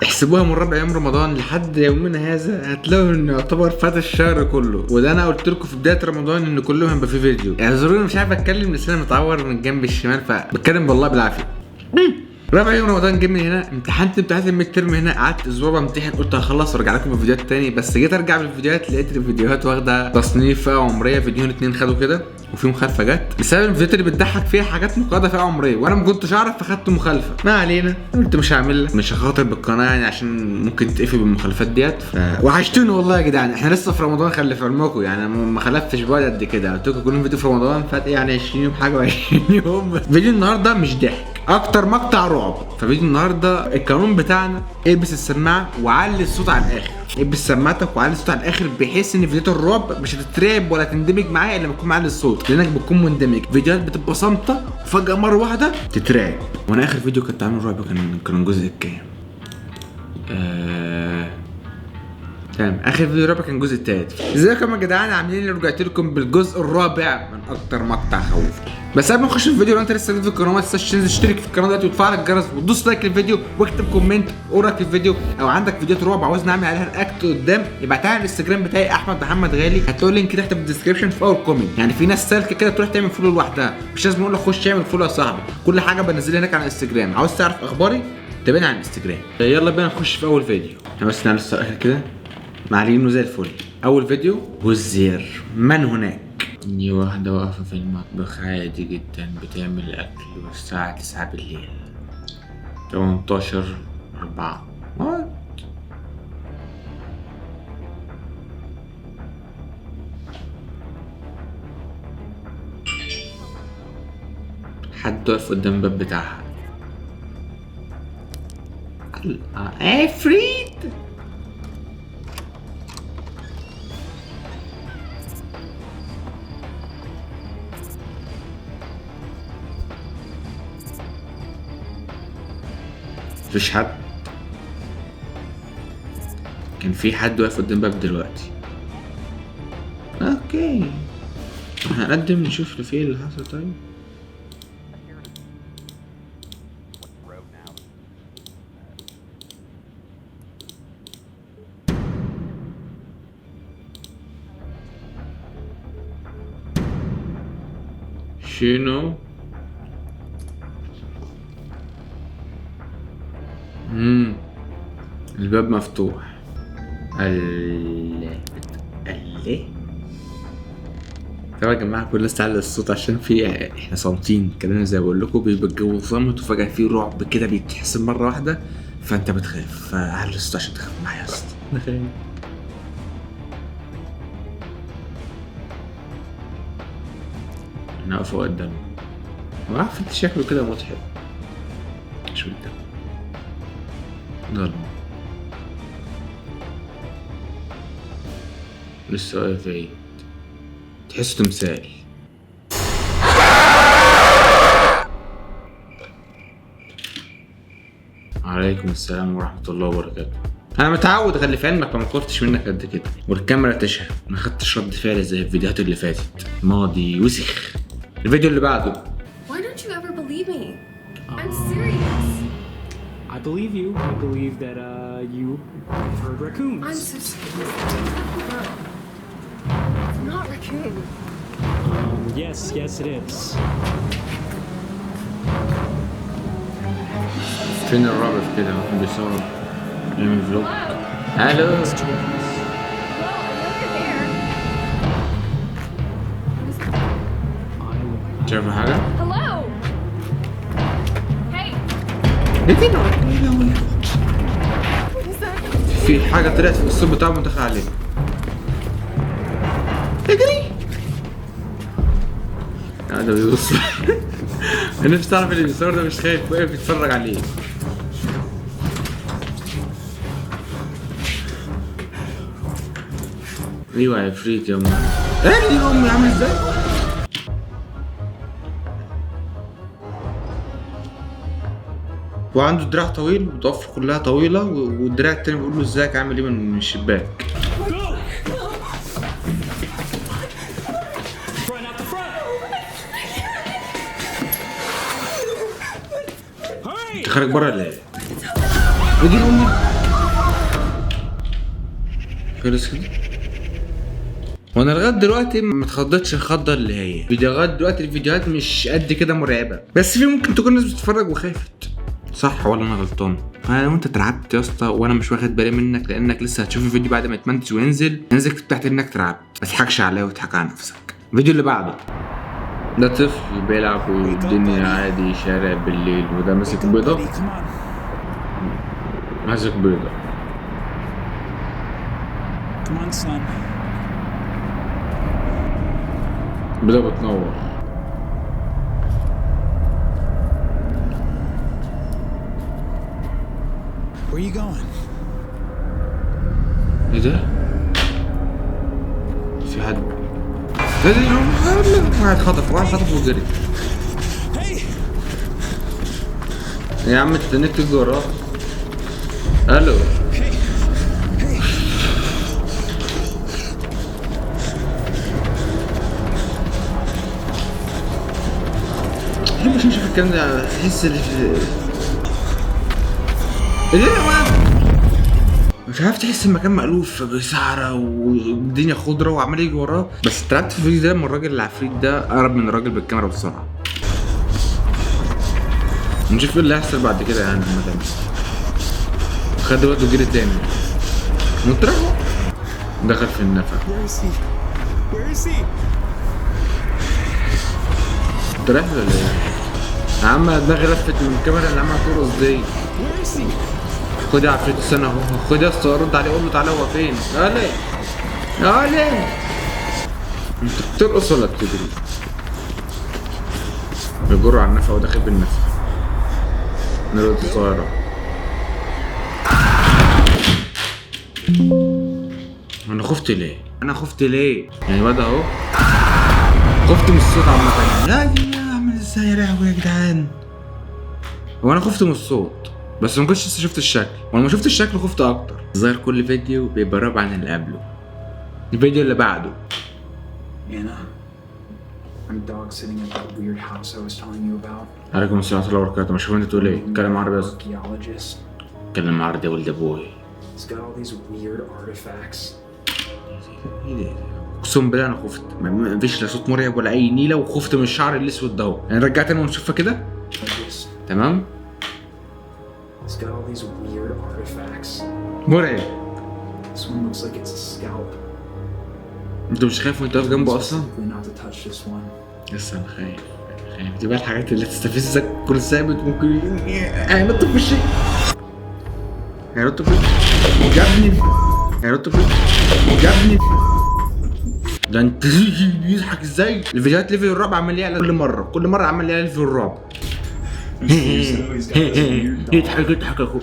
احسبوها من ربع ايام رمضان لحد يومنا هذا هتلاقوا انه يعتبر فات الشهر كله. وده انا قلت لكم في بدايه رمضان ان كل يوم هيبقى فيه فيديو. اعذروني مش عارف اتكلم لساني متعور من جنب الشمال فبتكلم والله بالعافيه. رابع يوم رمضان جه من هنا، امتحنت امتحانات الميد ترم هنا، قعدت اسبوع بمتحن، قلت هخلص وارجع لكم بفيديوهات تاني. بس جيت ارجع بالفيديوهات لقيت الفيديوهات واخده تصنيف فئه عمريه، فيديوهين 2 خدوا كده وفي مخالفه جت بسبب الفيديوهات اللي بتضحك فيها حاجات مقاده فئه عمريه، وانا ما كنتش اعرف فخدت مخالفه. ما علينا، قلت مش هعملها، مش هخاطر بالقناه يعني عشان ممكن تقفل بالمخالفات ديت. وحشتوني والله يا جدعان، احنا لسه في رمضان خلي في علمكم، يعني ما خلفتش بعد قد كده. قلت لكم كل فيديو في رمضان فات يعني 20 يوم حاجه و20 يوم. فيديو النهارده مش ضحك، اكتر مقطع رعب. ففيديو النهارده القانون بتاعنا البس السماعه وعلي الصوت على الاخر، البس سماعتك وعلي الصوت على الاخر بحيث ان فيديوهات الرعب مش هتترعب ولا تندمج معايا الا لما تكون معلي الصوت، لانك بتكون مندمج. فيديوهات بتبقى صامته وفجاه مره واحده تترعب. وانا اخر فيديو كنت عامل رعب كان الجزء الكام؟ تمام، اخر فيديو رعب كان الجزء التالت. ازيكم يا جدعان عاملين؟ رجعت لكم بالجزء الرابع من اكتر مقطع خوف. بس قبل ما نخش في الفيديو، لو انت لسه جديد في القناه ما تنساش تنزل تشترك في القناه دلوقتي وتفعل الجرس وتدوس لايك للفيديو واكتب كومنت قول رايك في الفيديو، او عندك فيديوهات رعب عاوزني اعمل عليها رياكت قدام ابعتها على الانستجرام بتاعي احمد محمد غالي، هتلاقوا اللينك تحت في الديسكربشن في اول كومنت. يعني في ناس سالكه كده تروح تعمل فولو لوحدها، مش لازم اقول لك خش اعمل فولو يا صاحبي، كل حاجه بنزلها هناك على الانستجرام. عاوز تعرف اخباري تابعني على الانستجرام. يلا بينا نخش في اول فيديو. احنا بس نعمل اخر كده معلينه زي الفل. اول فيديو والزير من هناك. دي واحدة واقفة في المطبخ عادي جدا بتعمل اكل والساعة 9 بالليل 18/4. حد واقف قدام الباب بتاعها. عفريت. مفيش حد. كان في حد واقف قدام الباب دلوقتي. اوكي هنقدم نشوف في ايه اللي حصل. طيب شنو؟ الباب مفتوح. الله. طبعا يا جماعه كل الناس تعلي الصوت عشان في احنا صامتين كلامنا زي ما بقول لكم، بيبقى الجو صامت وفجاه في رعب كده بيتحسن مره واحده فانت بتخاف، فعلي الصوت عشان تخاف معايا يا اسطى. انا خايف. انا واقف قدامه وعارف انت شكله كده مضحك. شو قدامه ضلمه لسه واقف بعيد تحسه تمثال. عليكم السلام ورحمة الله وبركاته. أنا متعود خلي في علمك ما خفتش منك قد كده، والكاميرا تشهد ما خدتش رد فعل زي الفيديوهات اللي فاتت. ماضي وسخ. الفيديو اللي بعده. Why don't you ever believe me? I'm serious. I believe you. I believe that you heard raccoons. I'm so serious. It's not raccoon. Yes, it is. فين الرابط كده ممكن بيصور يعمل فلوج. الو شايف حاجة؟ Hello. Hey. في حاجة طلعت في الصوت بتاعه ودخل عليه. اجري. ده بيبص. انا نفسي اعرف اللي بيصور ده مش خايف واقف يتفرج عليه. ايوه يا عفريت يا امي. ايه دي امي عامل ازاي؟ وعنده دراع طويل وضفره كلها طويله والدراع التاني بيقول له ازيك عامل ايه من الشباك. خارج بره ولا ايه؟ ودي امي. خلص كده. وانا لغايه دلوقتي ما اتخضتش الخضه اللي هي فيديوهات. دلوقتي الفيديوهات مش قد كده مرعبه، بس في ممكن تكون ناس بتتفرج وخافت، صح ولا انا غلطان؟ فلو انت اترعبت يا اسطى وانا مش واخد بالي منك، لانك لسه هتشوف الفيديو بعد ما يتمنتج وينزل، تحت انك اترعبت. ما تضحكش عليا وتضحك على نفسك. الفيديو اللي بعده ده طفل بيلعب والدنيا عادي شارع بالليل، وده ماسك بيضه. ماسك بيضه. بيضه بتنور. Where are you going? ايه ده؟ في حد. واحد خطف وجري. يا عم استنيك تيجي وراه. الو. مش نشوف الكلام ده، تحس ايه ده يا مان؟ مش عارف، تحس المكان مألوف بصحراء والدنيا خضرة وعمال يجي وراه. بس اترعبت في الفيديو ده لما الراجل العفريت ده قرب من الراجل بالكاميرا بسرعة. نشوف ايه اللي هيحصل بعد كده يعني. المكان خد وقته وجري تاني. مطرحه دخل في النفق. انت رايح ولا ايه؟ يا عم دماغي لفت من الكاميرا اللي عمالة ترقص دي. خد يا عفريت السنة اهو. خد يا اسطى رد عليه، قول له تعالى هو فين؟ تعالى. انت بترقص ولا بتجري؟ بيجر على النفق وداخل بالنفق. نرد الصغيرة. انا خفت ليه؟ يعني الواد اهو. خفت من الصوت عامة. يا عامل ازاي يا لهوي يا جدعان؟ هو انا خفت من الصوت بس ما كنتش لسه شفت الشكل، ولما شفت الشكل خفت اكتر. ظاهر كل فيديو بيبقى رابع عن اللي قبله. الفيديو اللي بعده. Anna, I'm dog sitting at that weird house I was telling you about. عليكم السلام ورحمة الله وبركاته. مش فاهم انت تقول ايه؟ اتكلم عربي يا اسطى. Archaeologist. اتكلم عربي يا ولد ابوي. He's got all these weird artifacts. ايه ده؟ اقسم بالله انا خفت. مفيش لا صوت مرعب ولا اي نيله، وخفت من الشعر الاسود ده. يعني رجعت انا ونشوفها كده. تمام. He's got all these weird artifacts. مرعب. This one looks like it's a scalp. انت مش خايف وانت واقف جنبه اصلا؟ Not to touch this one. لسه انا خايف. دي بقى الحاجات اللي تستفزك. كل ثابت ممكن هينط في وشي. هينط في وشي يا ابني. هينط في وشي يا ابني. ده انت بيضحك ازاي؟ الفيديوهات ليفل الرعب عمال يعلى كل مره عمال يعلى ليفل الرعب. يضحك اخو.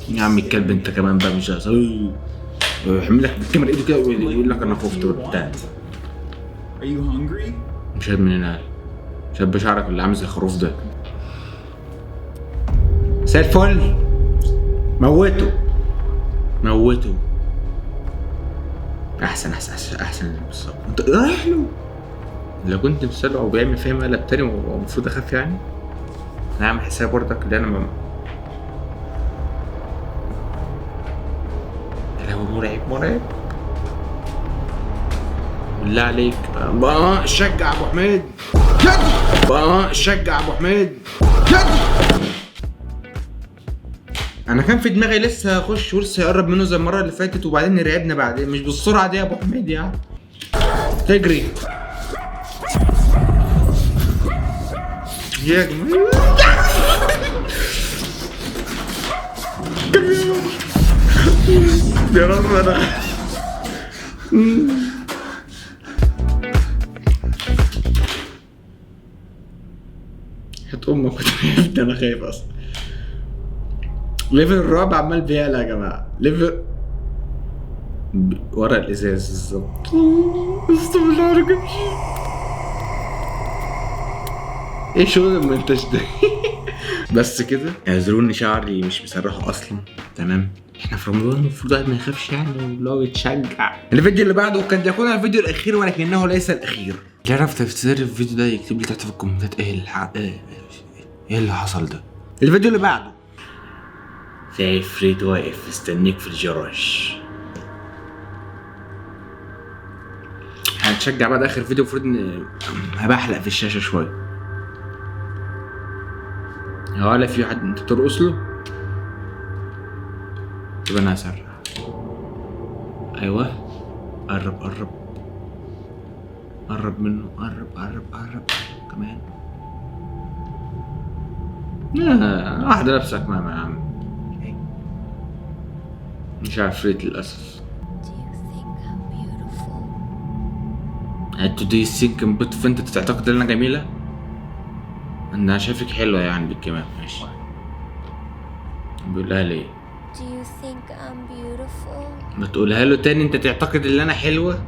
يا عم الكلب انت كمان بقى مش هسوي. يحمل لك بالكاميرا ايده كده ويقول لك انا خفت وبتاع. Are you hungry? مش هاد من هنا. شاب شعرك اللي عامل زي الخروف ده. مساء الفل. موته. احسن بالظبط. انت رايح له. لو كنت مسأله او بيعمل فيها مقلب تاني ومفروض اخاف يعني. انا عامل حساب برضك اللي انا هو مرعب. بالله عليك شجع ابو حميد. شجع ابو حميد. انا كان في دماغي لسه هخش ولسه هيقرب منه زي المره اللي فاتت، وبعدين نرعبنا بعدين. مش بالسرعه دي يا ابو حميد يعني. تجري يا جماعه. يا رب انا حط امك. انا خايف اصلا. ليفل الرابع عمال بيعلى يا جماعه. ليفل ورا الازاز بالظبط. استغفر الله العظيم. ايه شغل المنتج ده؟ بس كده. اعذروني شعري مش مسرحه اصلا. تمام. احنا في رمضان المفروض واحد ما يخافش يعني واللي هو يتشجع. الفيديو اللي بعده قد يكون الفيديو الاخير ولكنه ليس الاخير. اللي يعرف تفسير الفيديو ده يكتب لي تحت في الكومنتات ايه اللي حصل ده. الفيديو اللي بعده. في عفريت واقف مستنيك في الجراج. هنشجع بعد اخر فيديو. المفروض ان هبحلق في الشاشه شويه. ولا في حد انت ترقص له؟ يبقى انا هسرع. ايوه قرب قرب قرب منه، قرب قرب قرب كمان. واحدة لابسة كمامة يا عم. مش عفريت للأسف. Do you think I'm beautiful؟ انت تعتقد ان انا جميلة؟ انا شايفك حلوة يعني بالكمام. ماشي. بيقولها ليه؟ Do you think I'm beautiful؟ ما تقولها له تاني. انت تعتقد ان انا حلوة؟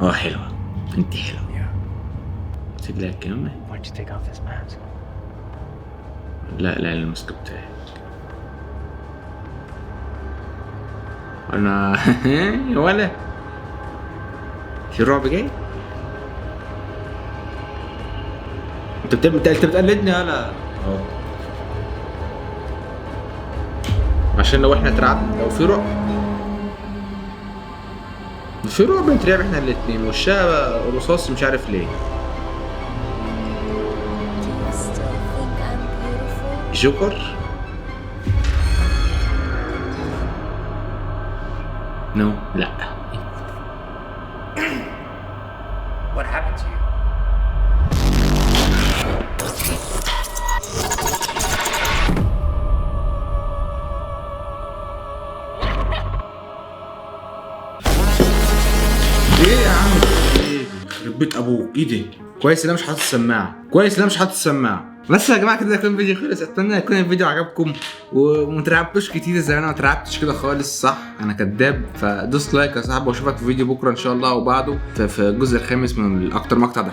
حلوة. انت حلوة. سيب لها الكمامة. Why'd you take off this mask? لا الماسك بتاعي. انا يا ولا في رعب جاي. انت بتقلدني يالا. عشان لو احنا اترعبنا، لو في رعب بنترعب احنا الاتنين. وشها رصاص مش عارف ليه. Do you still think I'm beautiful؟ جوكر. نو لا. What happened to you? ايه يا عم؟ ايه يخرب بيت ابوك؟ ايه ده؟ كويس ان انا مش حاطط السماعه. بس يا جماعه كده يكون الفيديو خلص. اتمنى يكون الفيديو عجبكم وما ترعبتوش كتير زي انا ما ترعبتش كده خالص. صح انا كداب. فدوس لايك يا صاحبي واشوفك في فيديو بكره ان شاء الله وبعده في الجزء الخامس من اكتر مقطع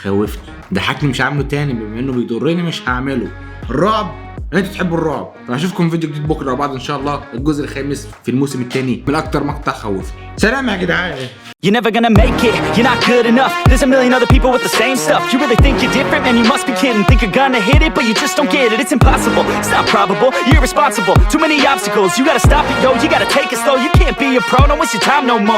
خوفني ضحكني. مش هعمله تاني بما انه بيضرني. مش هعمله. الرعب انتوا تحبوا الرعب. فاشوفكم فيديو جديد بكره وبعد ان شاء الله الجزء الخامس في الموسم الثاني من اكتر مقطع خوفني. سلام يا جدعان. You're never gonna make it, you're not good enough. There's a million other people with the same stuff. You really think you're different? Man, you must be kidding. Think you're gonna hit it, but you just don't get it. It's impossible, it's not probable, you're irresponsible. Too many obstacles, you gotta stop it, yo. You gotta take it slow, you can't be a pro. Don't waste your time no more.